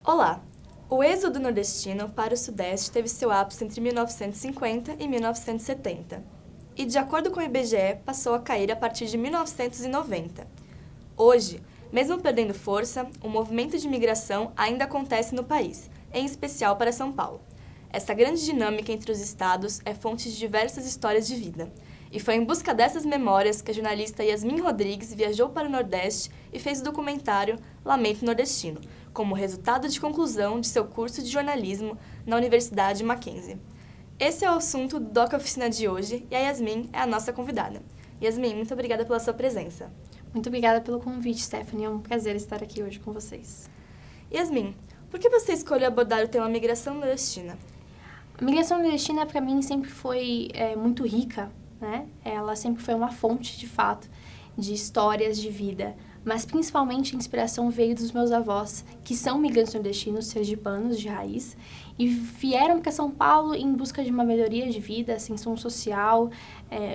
Olá! O êxodo nordestino para o Sudeste teve seu ápice entre 1950 e 1970, e, de acordo com o IBGE, passou a cair a partir de 1990. Hoje, mesmo perdendo força, o movimento de migração ainda acontece no país, em especial para São Paulo. Essa grande dinâmica entre os estados é fonte de diversas histórias de vida, e foi em busca dessas memórias que a jornalista Yasmin Rodrigues viajou para o Nordeste e fez o documentário Lamento Nordestino, como resultado de conclusão de seu curso de jornalismo na Universidade Mackenzie. Esse é o assunto do Doc Oficina de hoje e a Yasmin é a nossa convidada. Yasmin, muito obrigada pela sua presença. Muito obrigada pelo convite, Stephanie. É um prazer estar aqui hoje com vocês. Yasmin, por que você escolheu abordar o tema migração nordestina? A migração nordestina, para mim, sempre foi muito rica, né? Ela sempre foi uma fonte, de fato, de histórias de vida. Mas, principalmente, a inspiração veio dos meus avós, que são migrantes nordestinos, sergipanos de raiz, e vieram para São Paulo em busca de uma melhoria de vida, ascensão social,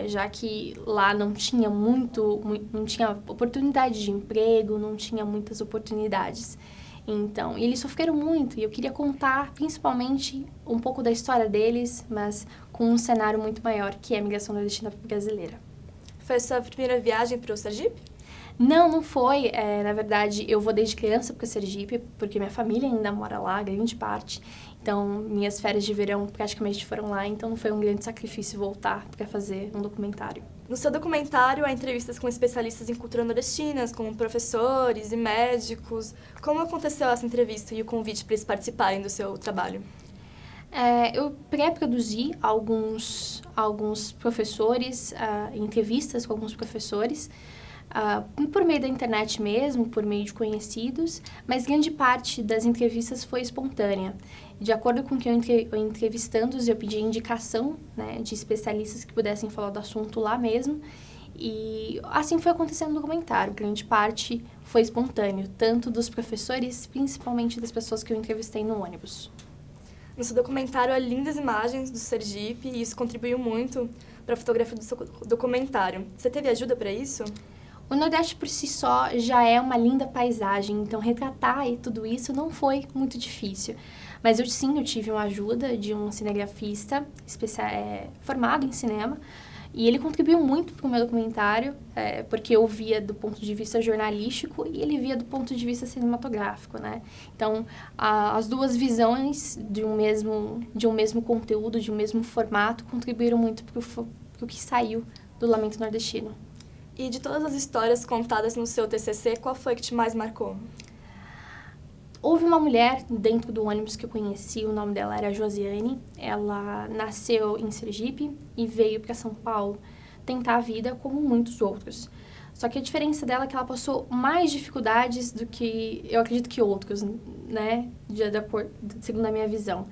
já que lá não tinha não tinha oportunidade de emprego, não tinha muitas oportunidades. Então, eles sofreram muito, e eu queria contar, principalmente, um pouco da história deles, mas com um cenário muito maior, que é a migração nordestina brasileira. Foi a sua primeira viagem para o Sergipe? Não foi. Na verdade, eu vou desde criança para Sergipe, porque minha família ainda mora lá, grande parte. Então, minhas férias de verão praticamente foram lá, então não foi um grande sacrifício voltar para fazer um documentário. No seu documentário, há entrevistas com especialistas em cultura nordestinas, como professores e médicos. Como aconteceu essa entrevista e o convite para eles participarem do seu trabalho? Eu pré-produzi alguns professores, entrevistas com alguns professores, por meio da internet mesmo, por meio de conhecidos, mas grande parte das entrevistas foi espontânea. De acordo com que eu entrevistando-os, eu pedi indicação, né, de especialistas que pudessem falar do assunto lá mesmo, e assim foi acontecendo no documentário. Grande parte foi espontâneo, tanto dos professores, principalmente das pessoas que eu entrevistei no ônibus. No seu documentário há lindas imagens do Sergipe e isso contribuiu muito para a fotografia do seu documentário. Você teve ajuda para isso? O Nordeste por si só já é uma linda paisagem, então retratar tudo isso não foi muito difícil. Mas eu tive uma ajuda de um cinegrafista formado em cinema, e ele contribuiu muito para o meu documentário, porque eu via do ponto de vista jornalístico e ele via do ponto de vista cinematográfico, né? Então, as duas visões de um mesmo conteúdo, de um mesmo formato, contribuíram muito para o que saiu do Lamento Nordestino. E de todas as histórias contadas no seu TCC, qual foi que te mais marcou? Houve uma mulher dentro do ônibus que eu conheci, o nome dela era Josiane. Ela nasceu em Sergipe e veio para São Paulo tentar a vida como muitos outros. Só que a diferença dela é que ela passou mais dificuldades do que eu acredito que outros, né? Segundo a minha visão.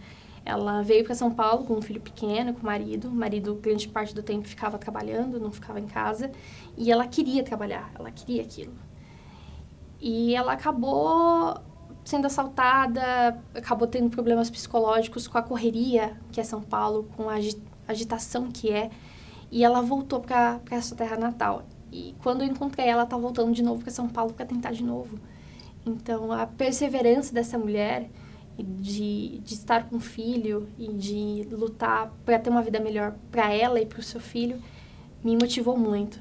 Ela veio para São Paulo com um filho pequeno, com o marido grande parte do tempo ficava trabalhando, não ficava em casa, e ela queria trabalhar, ela queria aquilo. E ela acabou sendo assaltada, acabou tendo problemas psicológicos com a correria que é São Paulo, com a agitação que é, e ela voltou para a sua terra natal. E quando eu encontrei ela, tá voltando de novo para São Paulo para tentar de novo. Então, a perseverança dessa mulher de estar com o filho e de lutar para ter uma vida melhor para ela e para o seu filho, me motivou muito.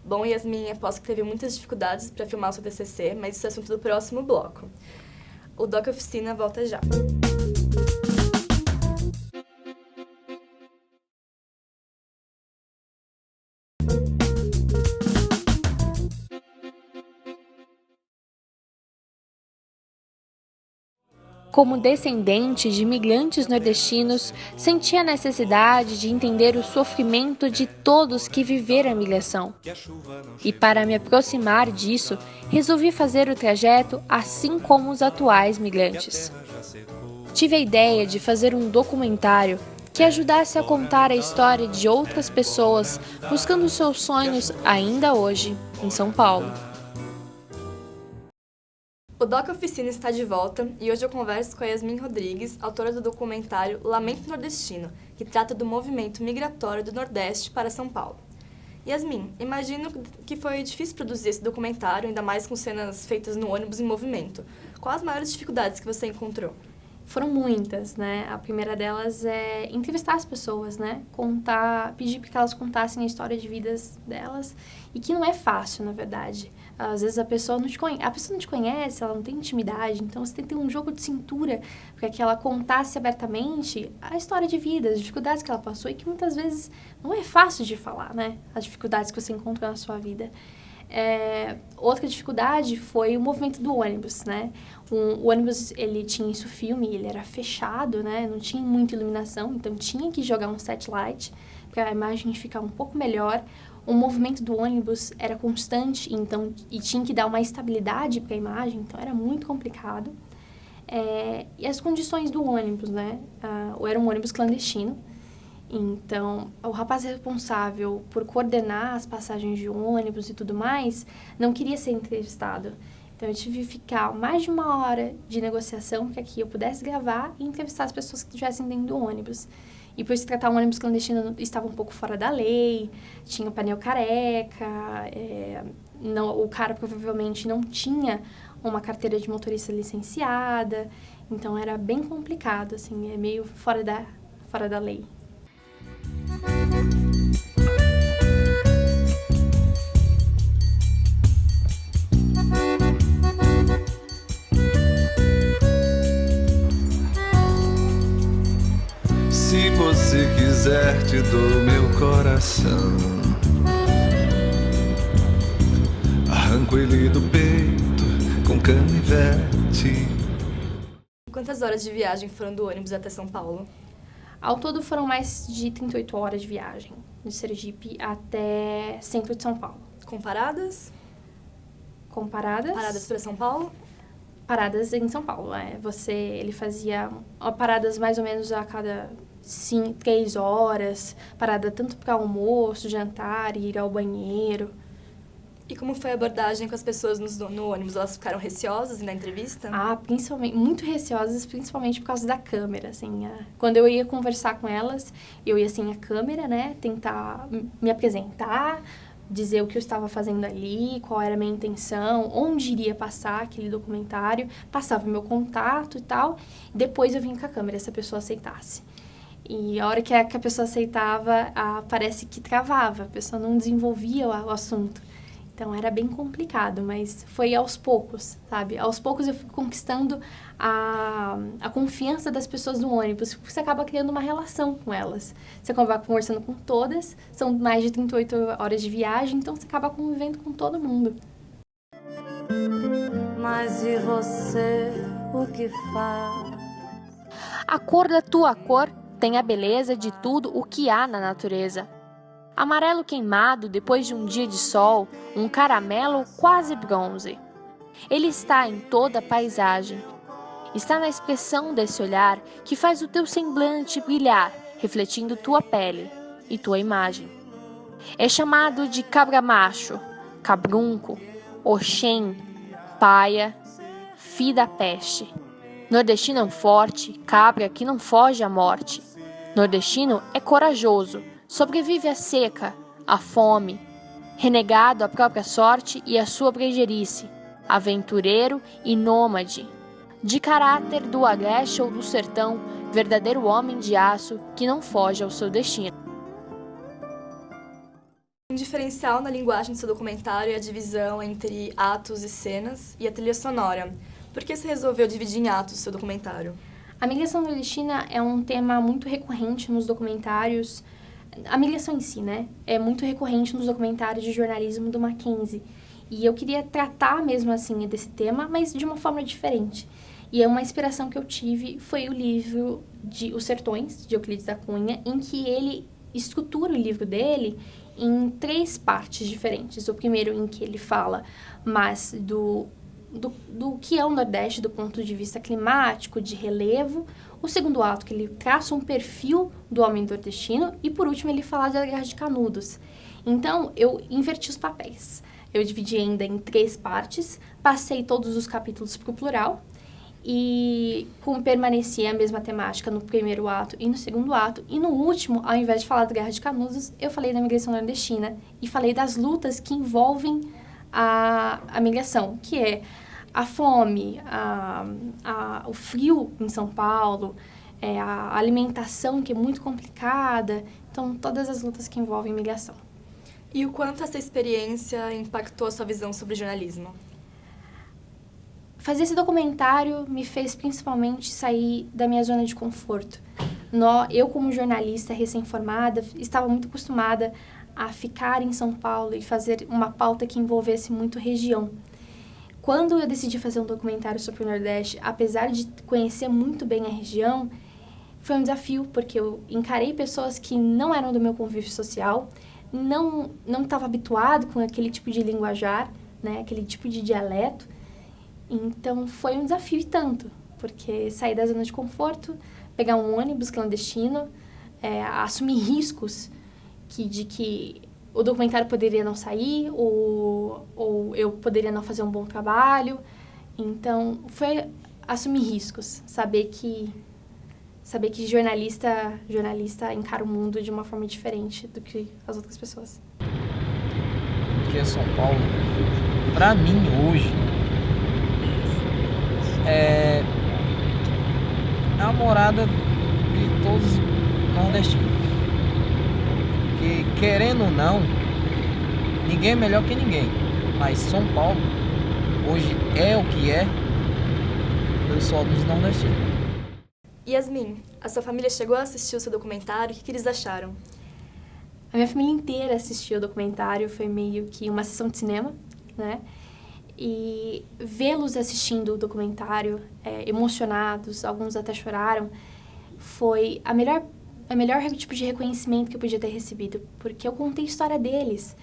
Bom, Yasmin, aposto que teve muitas dificuldades para filmar o seu TCC, mas isso é assunto do próximo bloco. O Doc Oficina volta já. Como descendente de imigrantes nordestinos, senti a necessidade de entender o sofrimento de todos que viveram a migração. E para me aproximar disso, resolvi fazer o trajeto assim como os atuais migrantes. Tive a ideia de fazer um documentário que ajudasse a contar a história de outras pessoas buscando seus sonhos ainda hoje, em São Paulo. O Doc Oficina está de volta e hoje eu converso com a Yasmin Rodrigues, autora do documentário Lamento Nordestino, que trata do movimento migratório do Nordeste para São Paulo. Yasmin, imagino que foi difícil produzir esse documentário, ainda mais com cenas feitas no ônibus em movimento. Quais as maiores dificuldades que você encontrou? Foram muitas, né? A primeira delas é entrevistar as pessoas, né? Pedir para que elas contassem a história de vidas delas, e que não é fácil, na verdade. Às vezes a pessoa não te conhece, ela não tem intimidade, então você tem que ter um jogo de cintura para que ela contasse abertamente a história de vida, as dificuldades que ela passou e que muitas vezes não é fácil de falar, né? As dificuldades que você encontrou na sua vida. Outra dificuldade foi o movimento do ônibus, né? O ônibus, ele tinha isso filme, ele era fechado, né? Não tinha muita iluminação, então tinha que jogar um satellite para a imagem ficar um pouco melhor. O movimento do ônibus era constante, então, e tinha que dar uma estabilidade para a imagem, então era muito complicado. E as condições do ônibus, né? Era um ônibus clandestino, então o rapaz responsável por coordenar as passagens de ônibus e tudo mais não queria ser entrevistado. Então eu tive que ficar mais de 1 hora de negociação para que eu pudesse gravar e entrevistar as pessoas que estivessem dentro do ônibus. E por se tratar um ônibus clandestino, estava um pouco fora da lei, tinha o pneu careca, o cara provavelmente não tinha uma carteira de motorista licenciada, então era bem complicado, assim, meio fora da lei. Se você quiser, te dou meu coração. Arranco ele do peito com canivete. Quantas horas de viagem foram do ônibus até São Paulo? Ao todo foram mais de 38 horas de viagem, de Sergipe até centro de São Paulo. Comparadas? Paradas para São Paulo? Paradas em São Paulo, ele fazia paradas mais ou menos a cada 3 horas, parada tanto para almoço, jantar, ir ao banheiro. E como foi a abordagem com as pessoas no ônibus? Elas ficaram receosas na entrevista? Principalmente, muito receosas, principalmente por causa da câmera, assim. Quando eu ia conversar com elas, eu ia sem a câmera, né, tentar me apresentar, dizer o que eu estava fazendo ali, qual era a minha intenção, onde iria passar aquele documentário, passava meu contato e tal, depois eu vinha com a câmera, se a pessoa aceitasse. E a hora que a pessoa aceitava, parece que travava, a pessoa não desenvolvia o assunto. Então, era bem complicado, mas foi aos poucos, sabe? Aos poucos eu fui conquistando a confiança das pessoas do ônibus, porque você acaba criando uma relação com elas. Você acaba conversando com todas, são mais de 38 horas de viagem, então você acaba convivendo com todo mundo. Mas e você, o que faz? A cor da tua cor tem a beleza de tudo o que há na natureza. Amarelo queimado depois de um dia de sol, um caramelo quase bronze. Ele está em toda a paisagem. Está na expressão desse olhar que faz o teu semblante brilhar, refletindo tua pele e tua imagem. É chamado de cabra-macho, cabrunco, oxém, paia, fi da peste. Nordestino é um forte, cabra que não foge à morte. Nordestino é corajoso, sobrevive à seca, à fome, renegado à própria sorte e à sua brejeirice, aventureiro e nômade, de caráter do agreste ou do sertão, verdadeiro homem de aço que não foge ao seu destino. Um diferencial na linguagem do seu documentário é a divisão entre atos e cenas e a trilha sonora. Por que você resolveu dividir em atos o seu documentário? A migração nordestina é um tema muito recorrente nos documentários. A migração em si, né, é muito recorrente nos documentários de jornalismo do Mackenzie. E eu queria tratar mesmo assim desse tema, mas de uma forma diferente. E uma inspiração que eu tive foi o livro de Os Sertões, de Euclides da Cunha, em que ele estrutura o livro dele em 3 partes diferentes. O primeiro em que ele fala mais do que é o Nordeste do ponto de vista climático, de relevo. O segundo ato, que ele traça um perfil do homem nordestino. E, por último, ele fala da Guerra de Canudos. Então, eu inverti os papéis. Eu dividi ainda em 3 partes, passei todos os capítulos para o plural e permanecia a mesma temática no primeiro ato e no segundo ato. E no último, ao invés de falar da Guerra de Canudos, eu falei da migração nordestina e falei das lutas que envolvem a migração, que é a fome, o frio em São Paulo, a alimentação que é muito complicada. Então, todas as lutas que envolvem migração. E o quanto essa experiência impactou a sua visão sobre jornalismo? Fazer esse documentário me fez principalmente sair da minha zona de conforto. Eu, como jornalista recém-formada, estava muito acostumada a ficar em São Paulo e fazer uma pauta que envolvesse muito região. Quando eu decidi fazer um documentário sobre o Nordeste, apesar de conhecer muito bem a região, foi um desafio, porque eu encarei pessoas que não eram do meu convívio social, não estava habituado com aquele tipo de linguajar, né, aquele tipo de dialeto. Então, foi um desafio e tanto, porque sair da zona de conforto, pegar um ônibus clandestino, assumir riscos de que o documentário poderia não sair, ou eu poderia não fazer um bom trabalho. Então, foi assumir riscos, saber que jornalista encara o mundo de uma forma diferente do que as outras pessoas. Porque é São Paulo, pra mim, hoje, é a morada de todos os nordestinos. Que, querendo ou não, ninguém é melhor que ninguém. Mas São Paulo, hoje, é o que é pelo solo dos nordestinos. Yasmin, a sua família chegou a assistir o seu documentário, o que eles acharam? A minha família inteira assistiu o documentário, foi meio que uma sessão de cinema, né? E vê-los assistindo o documentário, emocionados, alguns até choraram, foi a melhor tipo de reconhecimento que eu podia ter recebido, porque eu contei a história deles,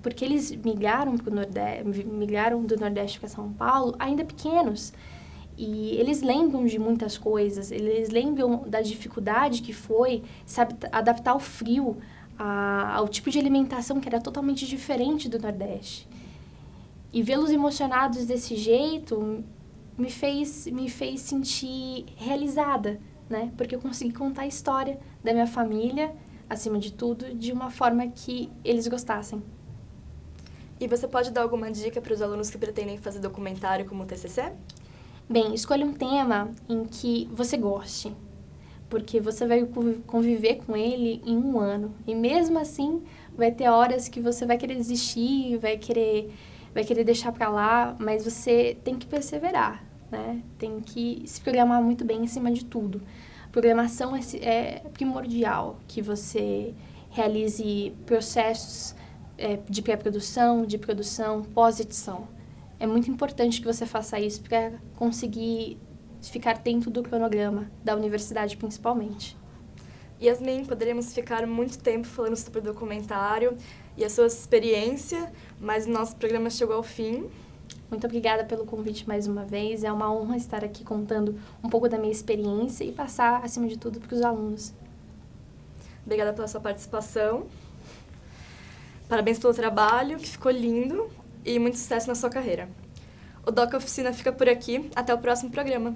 porque eles migraram do Nordeste para São Paulo ainda pequenos, e eles lembram de muitas coisas, eles lembram da dificuldade que foi adaptar ao frio, ao tipo de alimentação que era totalmente diferente do Nordeste. E vê-los emocionados desse jeito me fez sentir realizada, né? Porque eu consegui contar a história da minha família, acima de tudo, de uma forma que eles gostassem. E você pode dar alguma dica para os alunos que pretendem fazer documentário como o TCC? Bem, escolha um tema em que você goste, porque você vai conviver com ele em 1 ano. E mesmo assim, vai ter horas que você vai querer desistir, vai querer deixar pra lá, mas você tem que perseverar, né? Tem que se programar muito bem em cima de tudo. Programação é primordial, que você realize processos de pré-produção, de produção, pós-edição. É muito importante que você faça isso para conseguir ficar dentro do cronograma da universidade, principalmente. Yasmin, poderíamos ficar muito tempo falando sobre o documentário e a sua experiência, mas o nosso programa chegou ao fim. Muito obrigada pelo convite mais uma vez. É uma honra estar aqui contando um pouco da minha experiência e passar, acima de tudo, para os alunos. Obrigada pela sua participação. Parabéns pelo trabalho, que ficou lindo, e muito sucesso na sua carreira. O Doc Oficina fica por aqui. Até o próximo programa.